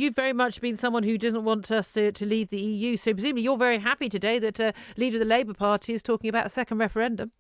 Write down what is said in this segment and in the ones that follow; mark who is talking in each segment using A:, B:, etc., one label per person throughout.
A: you've very much been someone who doesn't want us to leave the EU. So presumably you're very happy today that leader of the Labour Party is talking about a second referendum.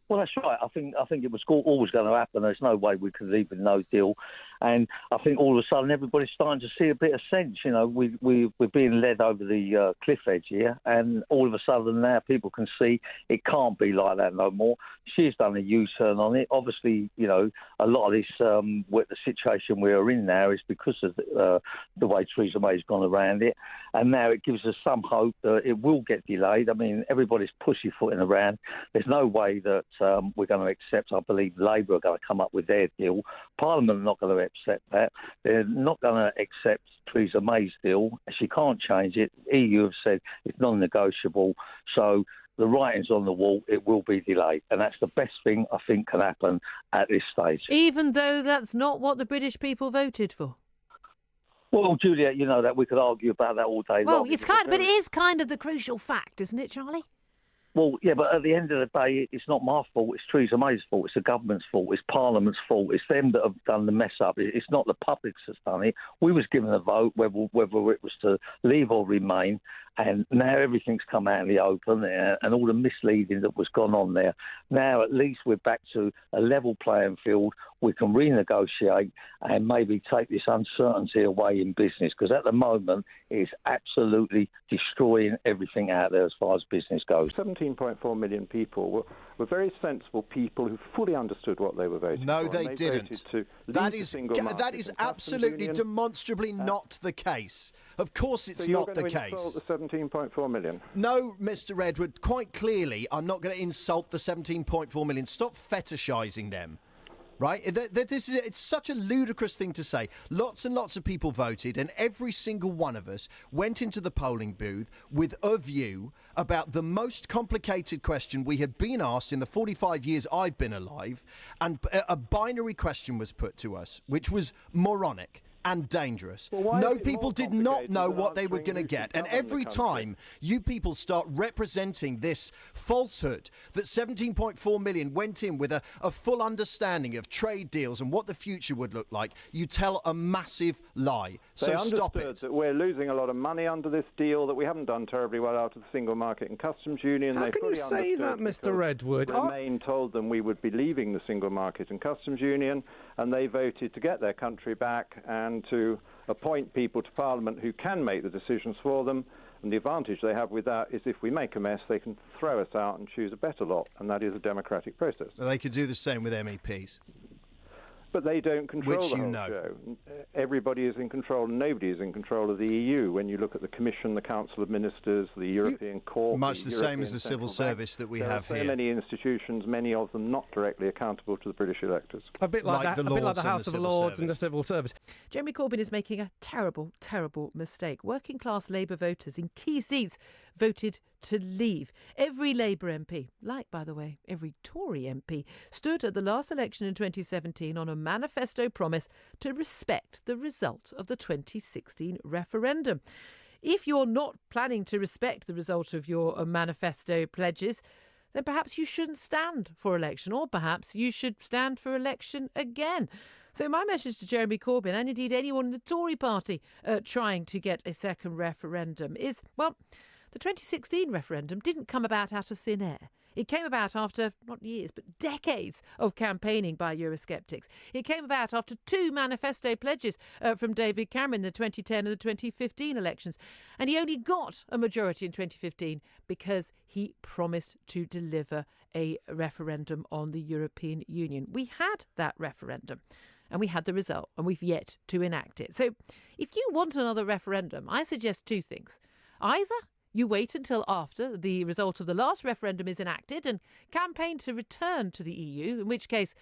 B: Well, that's right. I think it was always going to happen. There's no way we could leave with no deal. And I think all of a sudden everybody's starting to see a bit of sense. You know, we're being led over the cliff edge here, and all of a sudden now people can see it can't be like that no more. She's done a U-turn on it. Obviously, you know, a lot of this, the situation we are in now is because of the way Theresa May's gone around it. And now it gives us some hope that it will get delayed. I mean, everybody's pussyfooting around. There's no way that we're going to accept. I believe Labour are going to come up with their deal. Parliament are not going to accept that. They're not going to accept Theresa May's deal. She can't change it. EU have said it's non-negotiable. So the writing's on the wall. It will be delayed. And that's the best thing I think can happen at this stage.
A: Even though that's not what the British people voted for?
B: Well, Juliet, you know that we could argue about that all day long.
A: Well, but it is kind of the crucial fact, isn't it, Charlie?
B: Well, yeah, but at the end of the day, it's not my fault. It's Theresa May's fault. It's the government's fault. It's Parliament's fault. It's them that have done the mess up. It's not the public that's done it. We was given a vote whether it was to leave or remain, and now everything's come out in the open, and all the misleading that was gone on there. Now at least we're back to a level playing field. We can renegotiate and maybe take this uncertainty away in business, because at the moment it's absolutely destroying everything out there as far as business goes.
C: 17.4 million people were very sensible people who fully understood what they were voting
D: for.
C: No,
D: they didn't. That is absolutely demonstrably not the case. Of course it's not the case.
C: So you're going to insult the 17.4 million?
D: No, Mr. Edward, quite clearly I'm not going to insult the 17.4 million. Stop fetishising them. Right? It's such a ludicrous thing to say. Lots and lots of people voted, and every single one of us went into the polling booth with a view about the most complicated question we had been asked in the 45 years I've been alive, and a binary question was put to us, which was moronic and dangerous. No, people did not know what they were going to get. And every time you people start representing this falsehood that 17.4 million went in with a full understanding of trade deals and what the future would look like, you tell a massive lie. So stop it.
C: They understood that we're losing a lot of money under this deal, that we haven't done terribly well out of the single market and customs union.
E: How can you say that, Mr. Redwood?
C: Remain told them we would be leaving the single market and customs union, and they voted to get their country back and to appoint people to Parliament who can make the decisions for them. And the advantage they have with that is if we make a mess, they can throw us out and choose a better lot, and that is a democratic process.
D: Well, they could do the same with MEPs.
C: But they don't control the whole show. Everybody is in control, and nobody is in control of the EU. When you look at the Commission, the Council of Ministers, the European Court...
D: Much the same as the civil service that we have here.
C: There are so many institutions, many of them not directly accountable to the British electors.
E: A bit like the House of Lords and the civil service.
A: Jeremy Corbyn is making a terrible, terrible mistake. Working class Labour voters in key seats voted to leave. Every Labour MP, like, by the way, every Tory MP, stood at the last election in 2017 on a manifesto promise to respect the result of the 2016 referendum. If you're not planning to respect the result of your manifesto pledges, then perhaps you shouldn't stand for election, or perhaps you should stand for election again. So my message to Jeremy Corbyn, and indeed anyone in the Tory party trying to get a second referendum, is, well, the 2016 referendum didn't come about out of thin air. It came about after, not years, but decades of campaigning by Eurosceptics. It came about after two manifesto pledges from David Cameron, the 2010 and the 2015 elections. And he only got a majority in 2015 because he promised to deliver a referendum on the European Union. We had that referendum, and we had the result, and we've yet to enact it. So if you want another referendum, I suggest two things. Either you wait until after the result of the last referendum is enacted and campaign to return to the EU, in which case,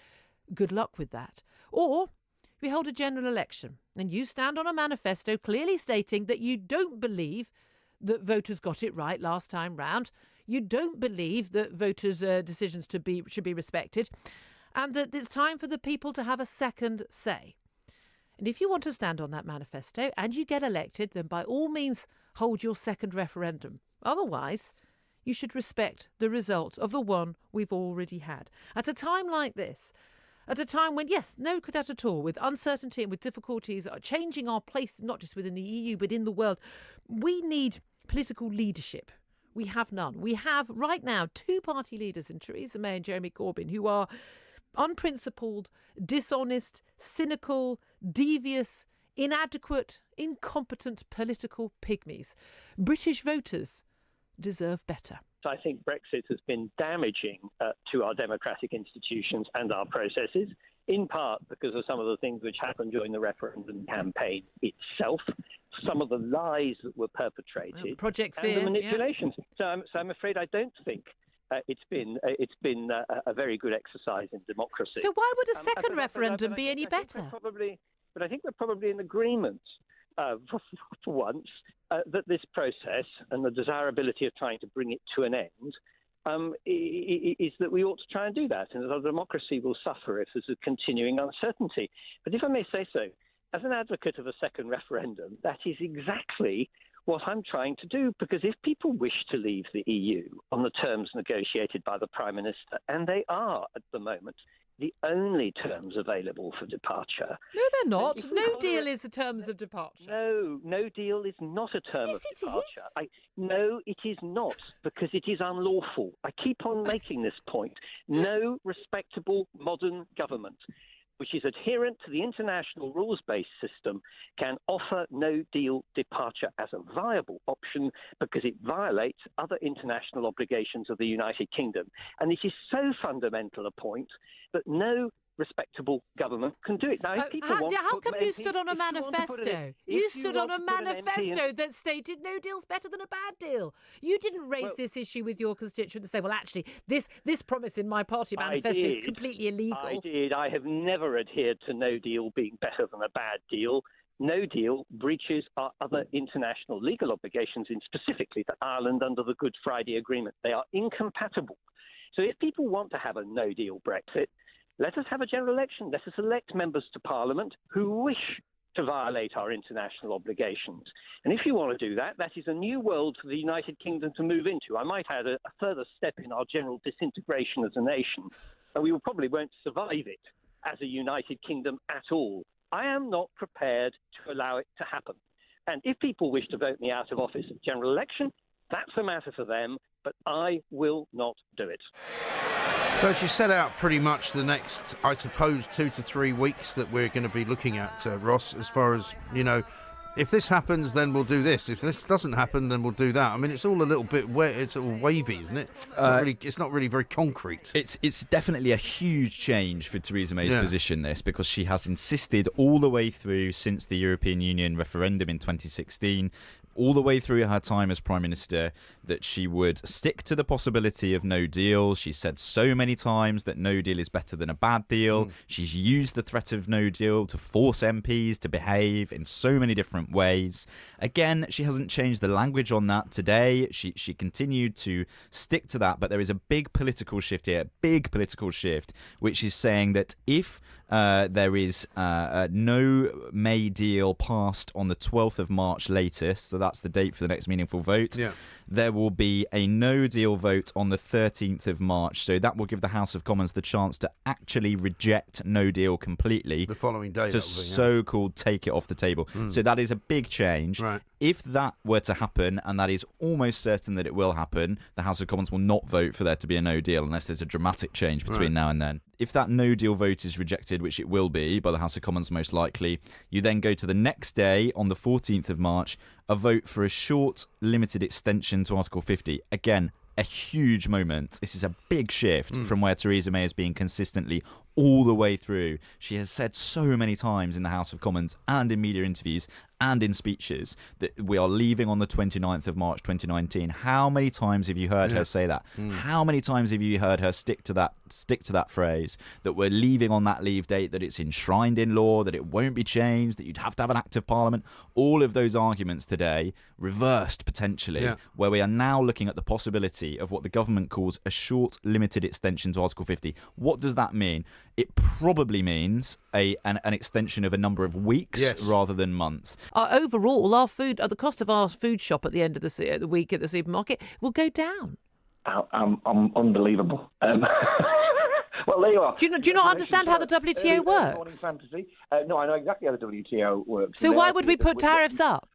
A: good luck with that. Or we hold a general election and you stand on a manifesto clearly stating that you don't believe that voters got it right last time round. You don't believe that voters' decisions should be respected, and that it's time for the people to have a second say. And if you want to stand on that manifesto and you get elected, then by all means hold your second referendum. Otherwise, you should respect the result of the one we've already had. At a time like this, at a time when, yes, no cadet at all, with uncertainty and with difficulties, changing our place, not just within the EU, but in the world. We need political leadership. We have none. We have right now two party leaders in Theresa May and Jeremy Corbyn who are unprincipled, dishonest, cynical, devious, inadequate, incompetent political pygmies. British voters deserve better.
F: I think Brexit has been damaging to our democratic institutions and our processes, in part because of some of the things which happened during the referendum campaign itself, some of the lies that were perpetrated,
A: Project
F: and
A: Fear,
F: the manipulations. Yeah. So I'm afraid I don't think it's been a very good exercise in democracy.
A: So why would a second referendum be any better?
F: But I think we're probably in agreement for once that this process and the desirability of trying to bring it to an end is that we ought to try and do that, and that our democracy will suffer if there's a continuing uncertainty. But if I may say so, as an advocate of a second referendum, that is exactly what I'm trying to do, because if people wish to leave the EU on the terms negotiated by the Prime Minister, and they are at the moment the only terms available for departure.
A: No, they're not. No deal is a terms of departure.
F: No deal is not a term of departure. No, it is not, because it is unlawful. I keep on making this point. No respectable modern government which is adherent to the international rules-based system, can offer no-deal departure as a viable option because it violates other international obligations of the United Kingdom. And this is so fundamental a point that no respectable government can do it. Now, if people
A: how come you stood on a manifesto? You stood on a manifesto that stated no deal's better than a bad deal. You didn't raise this issue with your constituents and say, well, actually, this promise in my party manifesto is completely illegal.
F: I did. I have never adhered to no deal being better than a bad deal. No deal breaches our other international legal obligations, in specifically to Ireland under the Good Friday Agreement. They are incompatible. So if people want to have a no-deal Brexit, let us have a general election. Let us elect members to Parliament who wish to violate our international obligations. And if you want to do that, that is a new world for the United Kingdom to move into. I might add a further step in our general disintegration as a nation, and we probably won't survive it as a United Kingdom at all. I am not prepared to allow it to happen. And if people wish to vote me out of office at general election, that's a matter for them, but I will not do it.
G: So she set out pretty much the next, I suppose, 2 to 3 weeks that we're going to be looking at, Ross, as far as, if this happens, then we'll do this. If this doesn't happen, then we'll do that. I mean, it's all a little bit it's all wavy, isn't it? It's not really very concrete.
H: It's definitely a huge change for Theresa May's position, this, because she has insisted all the way through since the European Union referendum in 2016, all the way through her time as Prime Minister, that she would stick to the possibility of no deal. She said so many times that no deal is better than a bad deal. She's used the threat of no deal to force MPs to behave in so many different ways. Again, she hasn't changed the language on that today. She continued to stick to that, but there is a big political shift here, which is saying that if there is no May deal passed on the 12th of March latest, so that's the date for the next meaningful vote, there will be a no deal vote on the 13th of March. So that will give the House of Commons the chance to actually reject no deal completely.
G: The following day.
H: To so-called take it off the table. So that is a big change.
G: Right.
H: If that were to happen, and that is almost certain that it will happen, the House of Commons will not vote for there to be a no deal unless there's a dramatic change between now and then. If that no deal vote is rejected, which it will be by the House of Commons most likely, you then go to the next day on the 14th of March, a vote for a short, limited extension to Article 50. Again, a huge moment. This is a big shift from where Theresa May has been consistently all the way through. She has said so many times in the House of Commons and in media interviews and in speeches that we are leaving on the 29th of March 2019. How many times have you heard her say that? How many times have you heard her stick to that phrase, that we're leaving on that leave date, that it's enshrined in law, that it won't be changed, that you'd have to have an act of Parliament? All of those arguments today reversed potentially, where we are now looking at the possibility of what the government calls a short limited extension to Article 50. What does that mean? It probably means an extension of a number of weeks rather than months.
A: Overall, the cost of our food shop at the end of the week at the supermarket will go down.
I: Unbelievable. Well, there you are.
A: Do you not understand how the WTO works?
I: Fantasy. No, I know exactly how the WTO works.
A: So why would we put tariffs up?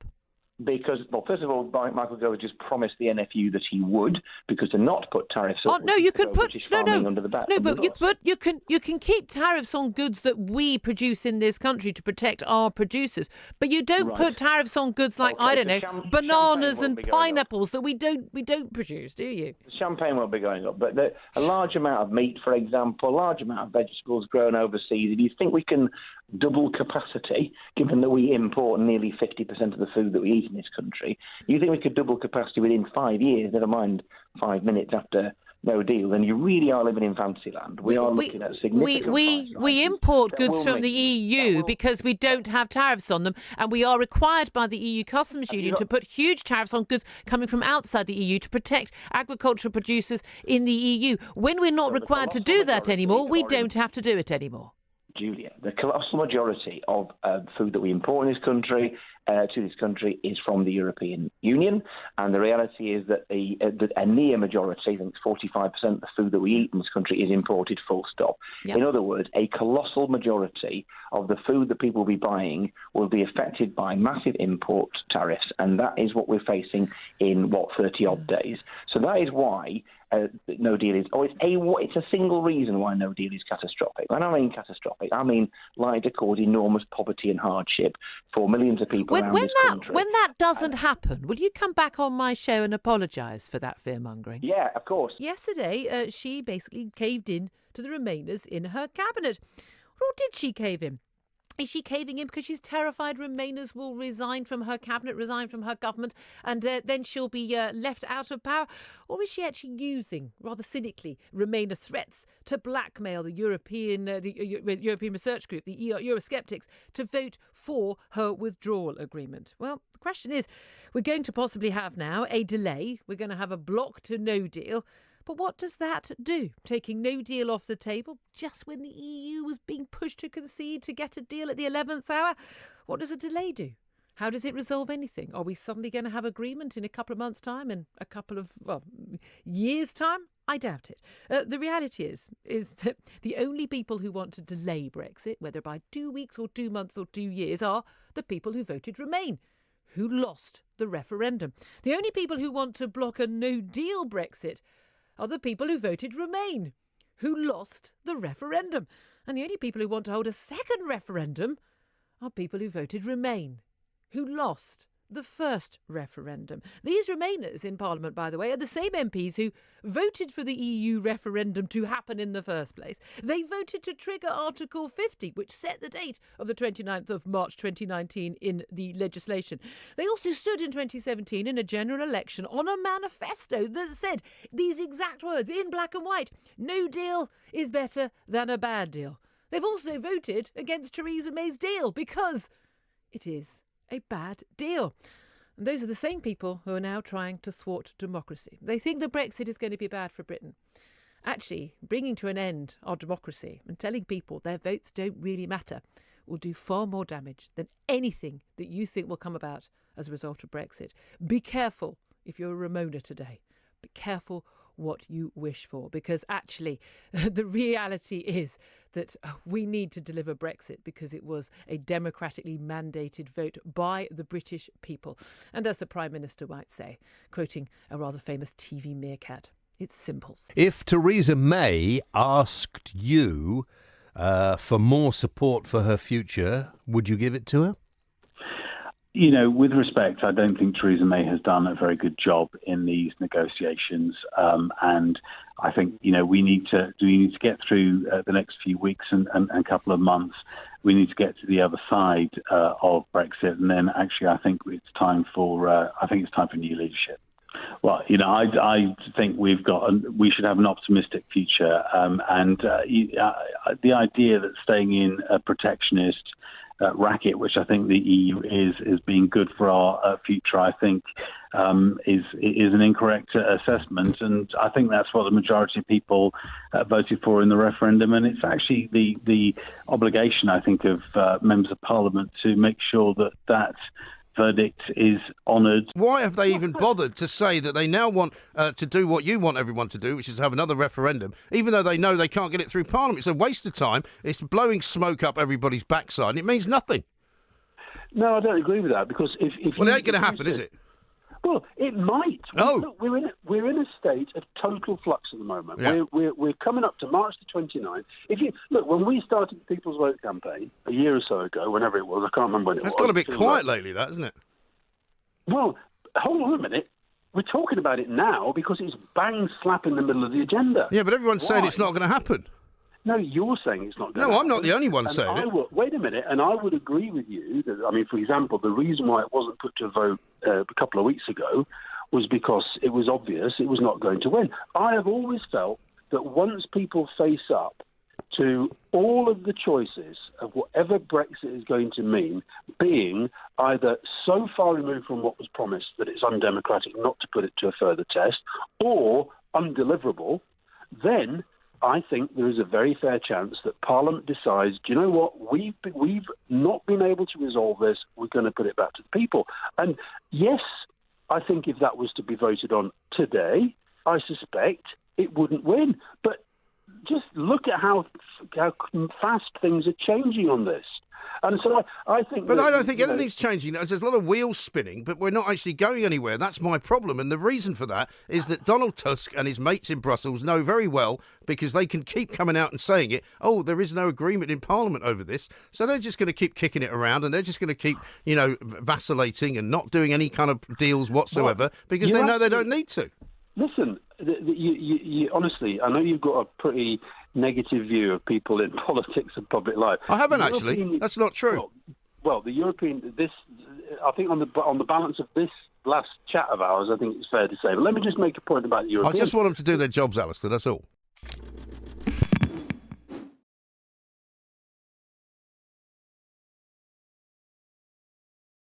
I: Because, well, first of all, Michael Gove just promised the NFU that he would, because to not put tariffs up.
A: Oh no, you can put
I: under the back.
A: No, but you can keep tariffs on goods that we produce in this country to protect our producers. But you don't put tariffs on goods like bananas and pineapples that we don't produce, do you?
I: Champagne won't be going up, but a large amount of meat, for example, a large amount of vegetables grown overseas. Do you think we can double capacity, given that we import nearly 50% of the food that we eat in this country? You think we could double capacity within 5 years, never mind 5 minutes after no deal, then you really are living in fancy land. We are looking at significant
A: we import goods from the EU because we don't have tariffs on them, and we are required by the EU Customs Union to put huge tariffs on goods coming from outside the EU to protect agricultural producers in the EU. When we're not required to do that anymore, we don't have to do it anymore.
I: Julia, the colossal majority of food that we import in this country to this country is from the European Union, and the reality is that a near majority, I think 45% of the food that we eat in this country is imported, full stop. Yep. In other words, a colossal majority of the food that people will be buying will be affected by massive import tariffs, and that is what we're facing in, 30-odd days. So that is why no deal is... it's a single reason why no deal is catastrophic. When I mean catastrophic, I mean likely to cause enormous poverty and hardship for millions of people around this country.
A: When that doesn't happen, will you come back on my show and apologise for that fear-mongering?
I: Yeah, of course.
A: Yesterday, she basically caved in to the Remainers in her cabinet. Or did she cave in? Is she caving in because she's terrified Remainers will resign from her cabinet, resign from her government, and then she'll be left out of power? Or is she actually using, rather cynically, Remainer threats to blackmail the European Research Group, the Eurosceptics, to vote for her withdrawal agreement? Well, the question is, we're going to possibly have now a delay. We're going to have a block to no deal. But what does that do? Taking no deal off the table just when the EU was being pushed to concede to get a deal at the 11th hour? What does a delay do? How does it resolve anything? Are we suddenly going to have agreement in a couple of months' time, in a couple of years' time? I doubt it. The reality is that the only people who want to delay Brexit, whether by 2 weeks or 2 months or 2 years, are the people who voted Remain, who lost the referendum. The only people who want to block a no-deal Brexit are the people who voted Remain, who lost the referendum. And the only people who want to hold a second referendum are people who voted Remain, who lost the first referendum. These Remainers in Parliament, by the way, are the same MPs who voted for the EU referendum to happen in the first place. They voted to trigger Article 50, which set the date of the 29th of March 2019 in the legislation. They also stood in 2017 in a general election on a manifesto that said these exact words in black and white: no deal is better than a bad deal. They've also voted against Theresa May's deal because it is a bad deal. And those are the same people who are now trying to thwart democracy. They think that Brexit is going to be bad for Britain. Actually, bringing to an end our democracy and telling people their votes don't really matter will do far more damage than anything that you think will come about as a result of Brexit. Be careful if you're a Ramona today. Be careful what you wish for, because actually the reality is that we need to deliver Brexit because it was a democratically mandated vote by the British people. And as the Prime Minister might say, quoting a rather famous TV meerkat, it's simple.
J: If Theresa May asked you for more support for her future, would you give it to her?
K: You know, with respect, I don't think Theresa May has done a very good job in these negotiations, and I think we need to get through the next few weeks and a couple of months. We need to get to the other side of Brexit, and then actually, I think it's time for new leadership. Well, I think we should have an optimistic future, and the idea that staying in a protectionist racket, which I think the EU is being good for our future, I think is an incorrect assessment, and I think that's what the majority of people voted for in the referendum. And it's actually the obligation, I think, of members of Parliament to make sure that verdict is honoured.
G: Why have they even bothered to say that they now want to do what you want everyone to do, which is have another referendum, even though they know they can't get it through Parliament? It's a waste of time. It's blowing smoke up everybody's backside, and it means nothing.
L: No, I don't agree with that, because if
G: well, it ain't going to happen, is it?
L: Well, it might.
G: Oh.
L: Look, we're in a state of total flux at the moment.
G: Yeah.
L: We're coming up to March the 29th. If you look, when we started the People's Vote campaign a year or so ago, whenever it was, I can't remember when it was.
G: It's got a bit quiet lately, that, isn't it?
L: Well, hold on a minute. We're talking about it now because it's bang slap in the middle of the agenda.
G: Yeah, but everyone's saying it's not going to happen.
L: No, you're saying it's not going to happen.
G: No, I'm not the only one saying it.
L: Wait a minute, and I would agree with you that, I mean, for example, the reason why it wasn't put to a vote a couple of weeks ago was because it was obvious it was not going to win. I have always felt that once people face up to all of the choices of whatever Brexit is going to mean, being either so far removed from what was promised that it's undemocratic not to put it to a further test, or undeliverable, then I think there is a very fair chance that Parliament decides, do you know what, we've not been able to resolve this, we're going to put it back to the people. And yes, I think if that was to be voted on today, I suspect it wouldn't win. But just look at how fast things are changing on this. And so I think...
G: But I don't think anything's changing. There's a lot of wheels spinning, but we're not actually going anywhere. That's my problem. And the reason for that is that Donald Tusk and his mates in Brussels know very well, because they can keep coming out and saying it, oh, there is no agreement in Parliament over this. So they're just going to keep kicking it around, and they're just going to keep, vacillating and not doing any kind of deals whatsoever, because they know they don't need to.
L: Listen, you honestly, I know you've got a pretty negative view of people in politics and public life.
G: I haven't actually. That's not true.
L: Well, the European, I think on the balance of this last chat of ours, I think it's fair to say. But let me just make a point about the European.
G: I just want them to do their jobs, Alistair, that's all.